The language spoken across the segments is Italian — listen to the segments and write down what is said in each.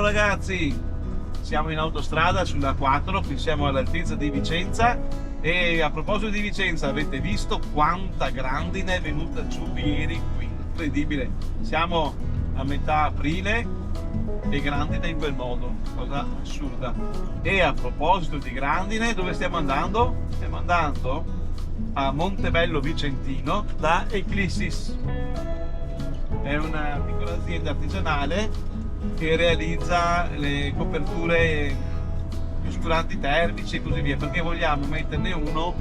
ragazzi, siamo in autostrada sulla 4, qui siamo all'altezza di Vicenza e a proposito di Vicenza, avete visto quanta grandine è venuta giù ieri qui? Incredibile, siamo a metà aprile e grandine in quel modo, cosa assurda. E a proposito di grandine, dove stiamo andando? Stiamo andando a Montebello Vicentino da Eclissis. È una piccola azienda artigianale che realizza le coperture, gli oscuranti termici e così via, perché vogliamo metterne uno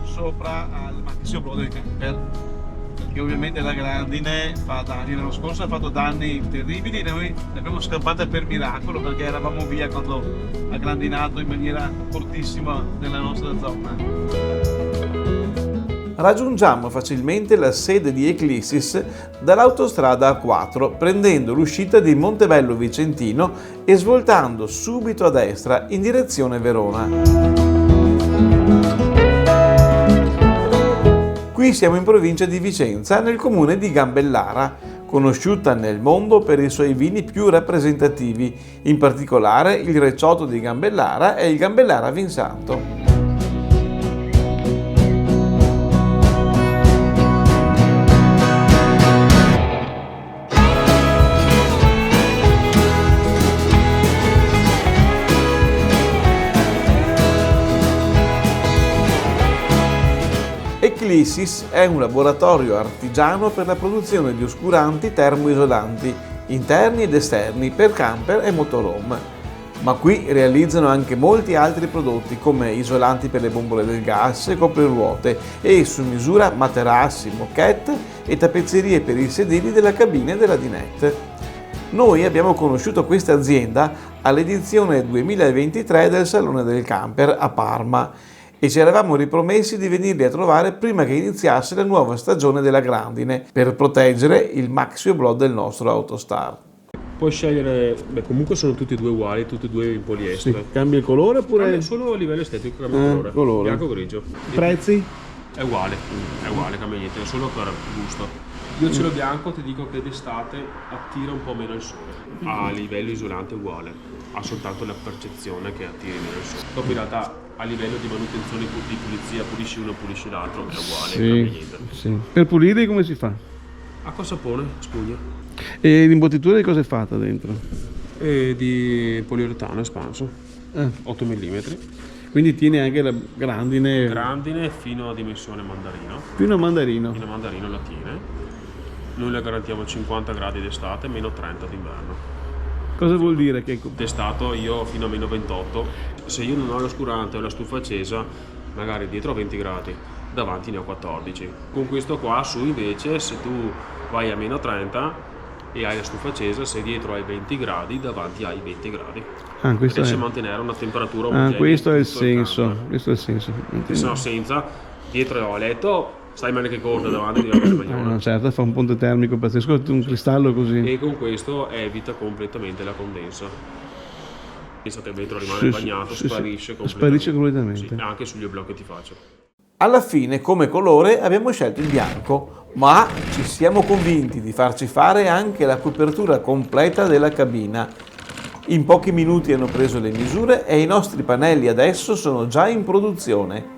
sopra al maxi blow del camper, perché ovviamente la grandine fa danni. L'anno scorso ha fatto danni terribili, noi ne abbiamo scappate per miracolo perché eravamo via quando ha grandinato in maniera fortissima nella nostra zona. Raggiungiamo facilmente la sede di Eclissis dall'autostrada A4, prendendo l'uscita di Montebello Vicentino e svoltando subito a destra in direzione Verona. Qui siamo in provincia di Vicenza, nel comune di Gambellara, conosciuta nel mondo per i suoi vini più rappresentativi, in particolare il Recioto di Gambellara e il Gambellara Vinsanto. Eclissis è un laboratorio artigiano per la produzione di oscuranti termoisolanti interni ed esterni per camper e motorhome, ma qui realizzano anche molti altri prodotti come isolanti per le bombole del gas, copriruote e su misura materassi, moquette e tappezzerie per i sedili della cabina e della dinette. Noi abbiamo conosciuto questa azienda all'edizione 2023 del Salone del Camper a Parma e ci eravamo ripromessi di venirli a trovare prima che iniziasse la nuova stagione della grandine per proteggere il maxi blow del nostro Autostar. Puoi scegliere, comunque sono tutti e due uguali, tutti e due in poliestere. Sì. Cambia il colore oppure? Cambia solo a livello estetico, cambia colore. Bianco o grigio. Prezzi? È uguale, cambia niente, solo per gusto. Io ce l'ho bianco, ti dico che d'estate attira un po' meno il sole. A livello isolante è uguale, ha soltanto la percezione che attiri meno il sole. Dopo in realtà a livello di manutenzione, di pulizia, pulisci uno, pulisci l'altro, è uguale, sì, cambia niente. Sì. Per pulirli come si fa? Acqua, sapone, spugna. E l'imbottitura di cosa è fatta dentro? Di poliuretano espanso, 8 mm. Quindi tiene anche la grandine? Grandine fino a dimensione mandarino. Fino a mandarino? Fino a mandarino la tiene. Noi le garantiamo 50 gradi d'estate, meno 30 d'inverno. Cosa vuol dire? Che d'estate io fino a meno 28. Se io non ho l'oscurante o la stufa accesa, magari dietro a 20 gradi, davanti ne ho 14. Con questo qua su invece, se tu vai a meno 30 e hai la stufa accesa, se dietro hai 20 gradi, davanti hai 20 gradi. Riesci a mantenere una temperatura omogenea. Questo è il senso. Questo è il senso. Se no senza, dietro ho letto, stai maniche corte davanti di una spagnola. Certo, fa un ponte termico pazzesco, un cristallo così. E con questo evita completamente la condensa. Pensa che il vetro rimane bagnato, sparisce completamente. Sì, anche sugli oblò che ti faccio. Alla fine, come colore, abbiamo scelto il bianco, ma ci siamo convinti di farci fare anche la copertura completa della cabina. In pochi minuti hanno preso le misure e i nostri pannelli adesso sono già in produzione.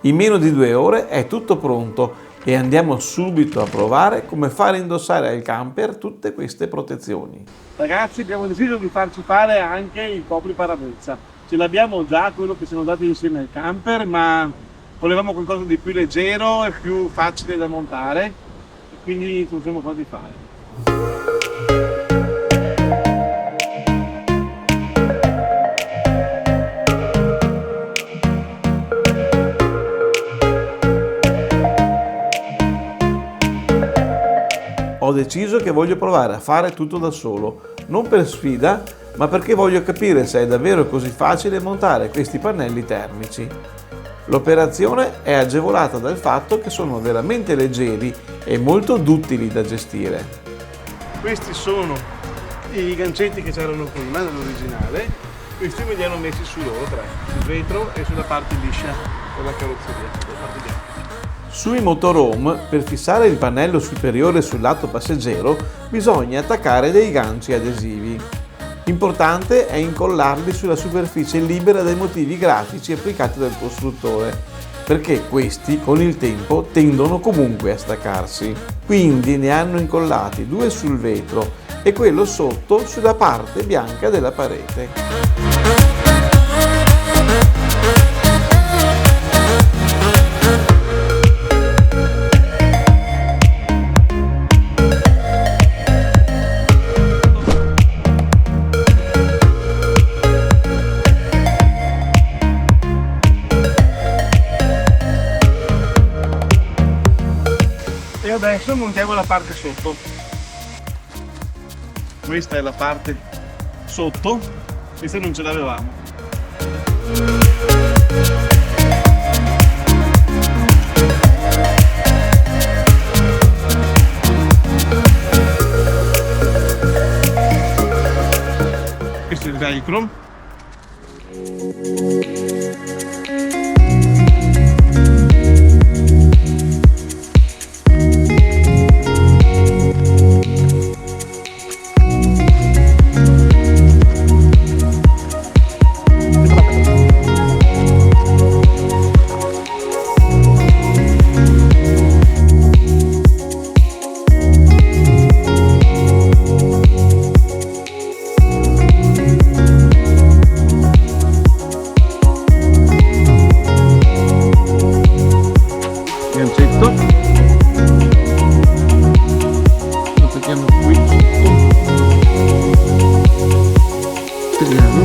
In meno di 2 ore è tutto pronto e andiamo subito a provare come fare indossare al camper tutte queste protezioni. Ragazzi, abbiamo deciso di farci fare anche il copriparabrizza. Ce l'abbiamo già, quello che siamo dati insieme al camper, ma volevamo qualcosa di più leggero e più facile da montare, e quindi ce lo siamo fatti fare. Ho deciso che voglio provare a fare tutto da solo, non per sfida, ma perché voglio capire se è davvero così facile montare questi pannelli termici. L'operazione è agevolata dal fatto che sono veramente leggeri e molto duttili da gestire. Questi sono i gancetti che c'erano prima nell'originale, questi me li hanno messi su loro tre, sul vetro e sulla parte liscia della carrozzeria. Sui motorhome, per fissare il pannello superiore sul lato passeggero, bisogna attaccare dei ganci adesivi. Importante è incollarli sulla superficie libera dai motivi grafici applicati dal costruttore, perché questi con il tempo tendono comunque a staccarsi. Quindi ne hanno incollati 2 sul vetro e quello sotto sulla parte bianca della parete. E adesso montiamo la parte sotto. Questa è la parte sotto, questa non ce l'avevamo. Questo è il velcro. Gancetto, lo attacchiamo qui sotto, vediamo,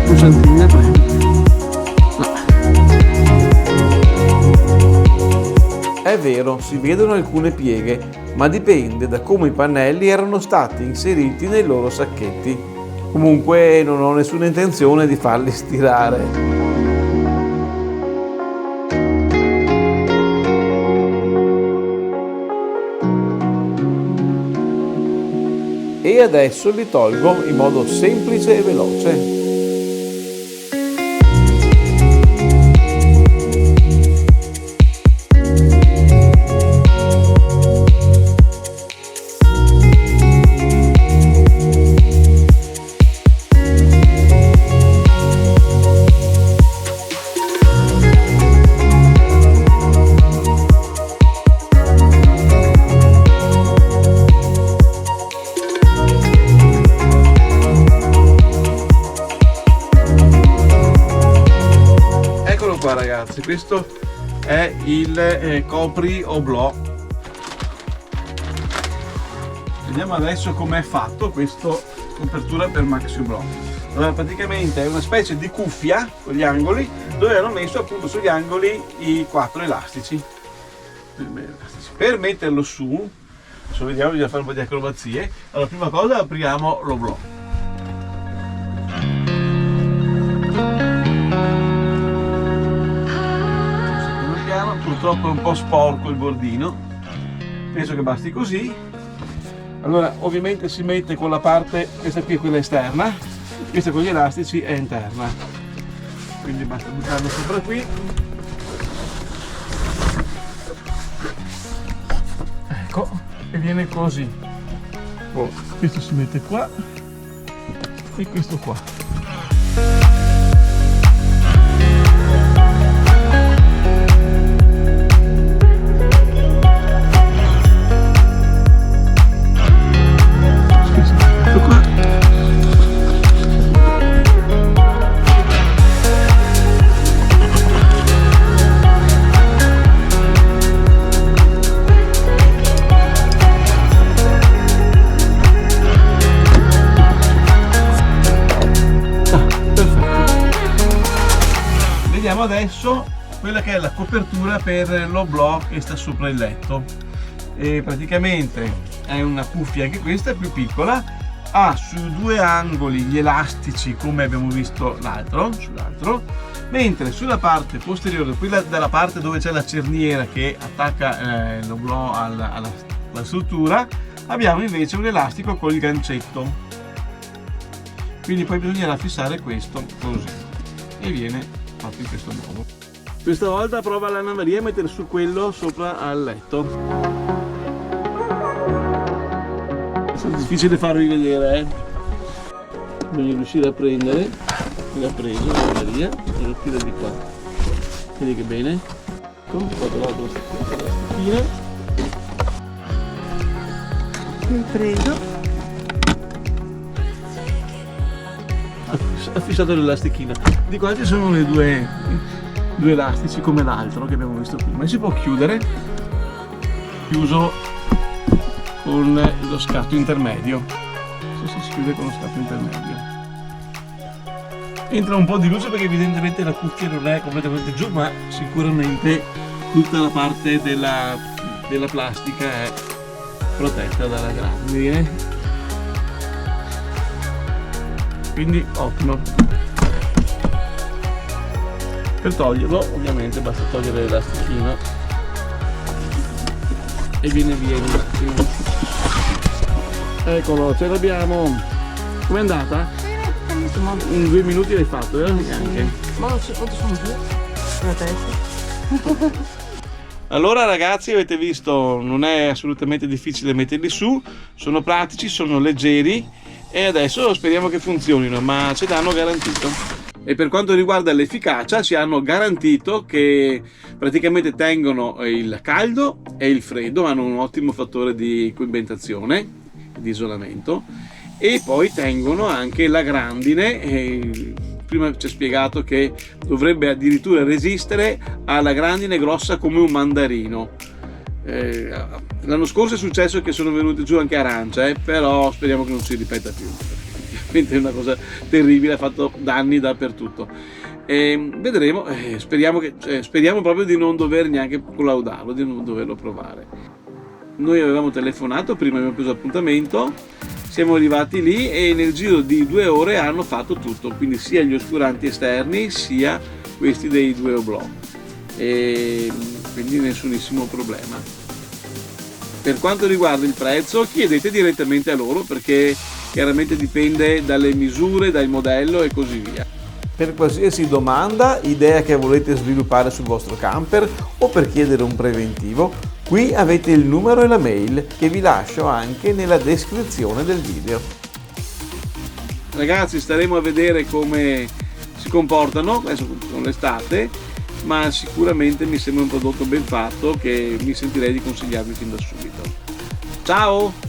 pulsantina prende, no. È vero, si vedono alcune pieghe, ma dipende da come i pannelli erano stati inseriti nei loro sacchetti. Comunque non ho nessuna intenzione di farli stirare. E adesso li tolgo in modo semplice e veloce. Qua ragazzi, questo è il copri oblò. Vediamo adesso com'è fatto questo copertura per maxi oblò. Allora praticamente è una specie di cuffia con gli angoli dove hanno messo appunto sugli angoli i 4 elastici. Per metterlo su, adesso vediamo, bisogna fare un po' di acrobazie. Allora prima cosa apriamo l'oblò. Purtroppo è un po' sporco il bordino, penso che basti così. Allora ovviamente si mette con la parte, questa qui è quella esterna, questa con gli elastici è interna, quindi basta buttarlo sopra qui. Ecco, e viene così. Questo si mette qua e questo qua. Vediamo adesso quella che è la copertura per l'oblò che sta sopra il letto. E praticamente è una cuffia, anche questa è più piccola, ha su 2 angoli gli elastici come abbiamo visto sull'altro, mentre sulla parte posteriore, quella dalla parte dove c'è la cerniera che attacca l'oblò alla struttura, abbiamo invece un elastico col gancetto, quindi poi bisognerà fissare questo così e viene fatto in questo modo. Questa volta prova l'Anna Maria a mettere su quello sopra al letto. È difficile farvi vedere, bisogna riuscire a prendere, l'ha preso, la via, e lo tira di qua. Vedi che bene? Come fatto l'altro sticchina. Il preso. Ha fissato l'elastichina. Di qua ci sono le due elastici come l'altro che abbiamo visto prima. E si può chiudere, chiuso con lo scatto intermedio. Si chiude con lo scatto intermedio. Entra un po' di luce perché evidentemente la cuffia non è completamente giù, ma sicuramente tutta la parte della plastica è protetta dalla grandine. Quindi ottimo. Per toglierlo ovviamente basta togliere l'elastichino e viene via in un attimo. Eccolo, ce l'abbiamo. Com'è andata? In 2 minuti l'hai fatto, neanche. Ma non so quanto sono giù la testa. Allora ragazzi, avete visto, non è assolutamente difficile metterli su, sono pratici, sono leggeri e adesso speriamo che funzionino, ma ce l'hanno garantito. E per quanto riguarda l'efficacia, ci hanno garantito che praticamente tengono il caldo e il freddo, hanno un ottimo fattore di coibentazione, di isolamento, e poi tengono anche la grandine. Prima ci ha spiegato che dovrebbe addirittura resistere alla grandine grossa come un mandarino. L'anno scorso è successo che sono venute giù anche arance, però speriamo che non si ripeta più, veramente è una cosa terribile, ha fatto danni dappertutto. Vedremo, speriamo proprio di non dover neanche collaudarlo, di non doverlo provare. Noi avevamo telefonato, prima abbiamo preso appuntamento, siamo arrivati lì e nel giro di 2 ore hanno fatto tutto, quindi sia gli oscuranti esterni sia questi dei 2 oblò, e quindi nessunissimo problema. Per quanto riguarda il prezzo, chiedete direttamente a loro perché chiaramente dipende dalle misure, dal modello e così via. Per qualsiasi domanda, idea che volete sviluppare sul vostro camper o per chiedere un preventivo, qui avete il numero e la mail che vi lascio anche nella descrizione del video. Ragazzi, staremo a vedere come si comportano adesso con l'estate, ma sicuramente mi sembra un prodotto ben fatto che mi sentirei di consigliarvi fin da subito. Ciao!